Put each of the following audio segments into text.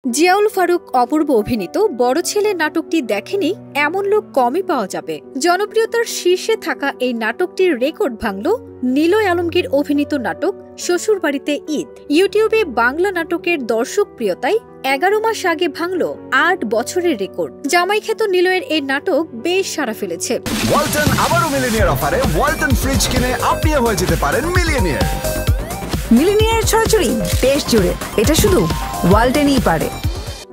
জিয়াউল ফারুক অপূর্ব অভিনীত বড় ছেলে নাটকটি দেখেনি এমন লোক কমই পাওয়া যাবে। জনপ্রিয়তার শীর্ষে থাকা এই নাটকটির রেকর্ড ভাঙল নিলয় আলমগীর অভিনীত নাটক শ্বশুরবাড়িতে ঈদ। ইউটিউবে বাংলা নাটকের দর্শকপ্রিয়তায় 11 মাস আগে ভাঙল 8 বছরের রেকর্ড। জামাইখ্যাত নিলয়ের এই নাটক বেশ সাড়া ফেলেছে। ওয়ালটন আবারও মিলিনিয়ার অফারে ওয়ালটন ফ্রিজ কিনে আপনিও হয়ে যেতে পারেন মিলিয়নিয়ার। মিলিনিয়ার ছড়াছড়ি দেশ জুড়ে, এটা শুধু ওয়ালটেনই পারে।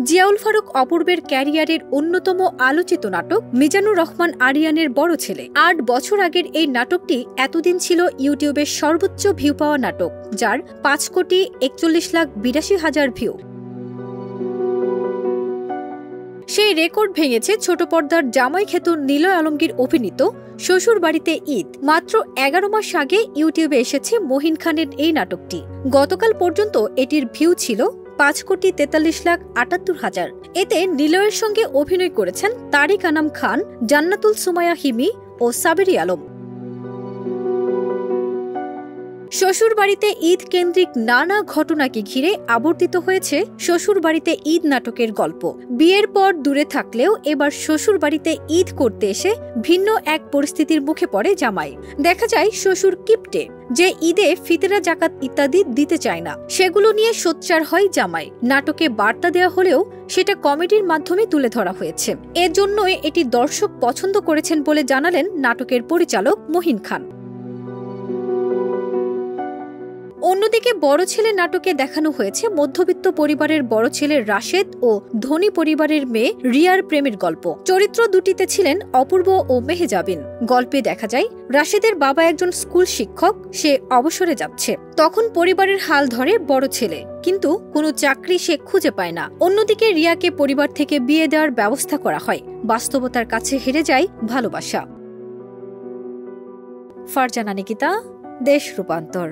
জিয়াউল ফারুক অপূর্বের ক্যারিয়ারের অন্যতম আলোচিত নাটক মিজানুর রহমান আরিয়ানের বড় ছেলে। 8 বছর আগের এই নাটকটি এতদিন ছিল ইউটিউবের সর্বোচ্চ ভিউ পাওয়া নাটক, যার 5,41,82,000 ভিউ। সেই রেকর্ড ভেঙেছে ছোট পর্দার জামাইখ্যাত নিলয় আলমগীর অভিনীত শ্বশুরবাড়িতে ঈদ। মাত্র 11 মাস আগে ইউটিউবে এসেছে মহিন খানের এই নাটকটি। গতকাল পর্যন্ত এটির ভিউ ছিল 5,43,78,000। এতে নিলয়ের সঙ্গে অভিনয় করেছেন তারিক আনাম খান, জান্নাতুল সুমাইয়া হিমি ও সাবেরি আলম। শ্বশুরবাড়িতে ঈদ কেন্দ্রিক নানা ঘটনাকে ঘিরে আবর্তিত হয়েছে শ্বশুরবাড়িতে ঈদ নাটকের গল্প। বিয়ের পর দূরে থাকলেও এবার শ্বশুরবাড়িতে ঈদ করতে এসে ভিন্ন এক পরিস্থিতির মুখে পড়ে জামাই। দেখা যায় শ্বশুর কিপটে, যে ঈদে ফিতরা জাকাত ইত্যাদি দিতে চায় না, সেগুলো নিয়ে সোচ্চার হয় জামাই। নাটকে বার্তা দেওয়া হলেও সেটা কমেডির মাধ্যমে তুলে ধরা হয়েছে। এর জন্যই এটি দর্শক পছন্দ করেছেন বলে জানালেন নাটকের পরিচালক মহিন খান। অন্যদিকে বড় ছেলে নাটকে দেখানো হয়েছে মধ্যবিত্ত পরিবারের বড় ছেলে রাশেদ ও ধনী পরিবারের মেয়ে রিয়ার প্রেমের গল্প। চরিত্র দুটিতে ছিলেন অপূর্ব ও মেহেজাবিন। গল্পে দেখা যায় রাশেদের বাবা একজন স্কুল শিক্ষক, সে অবসরে যাচ্ছে। তখন পরিবারের হাল ধরে বড় ছেলে, কিন্তু কোনো চাকরি সে খুঁজে পায় না। অন্যদিকে রিয়াকে পরিবার থেকে বিয়ে দেওয়ার ব্যবস্থা করা হয়। বাস্তবতার কাছে হেরে যায় ভালোবাসা। ফারজানা নিকিতা, দেশ রূপান্তর।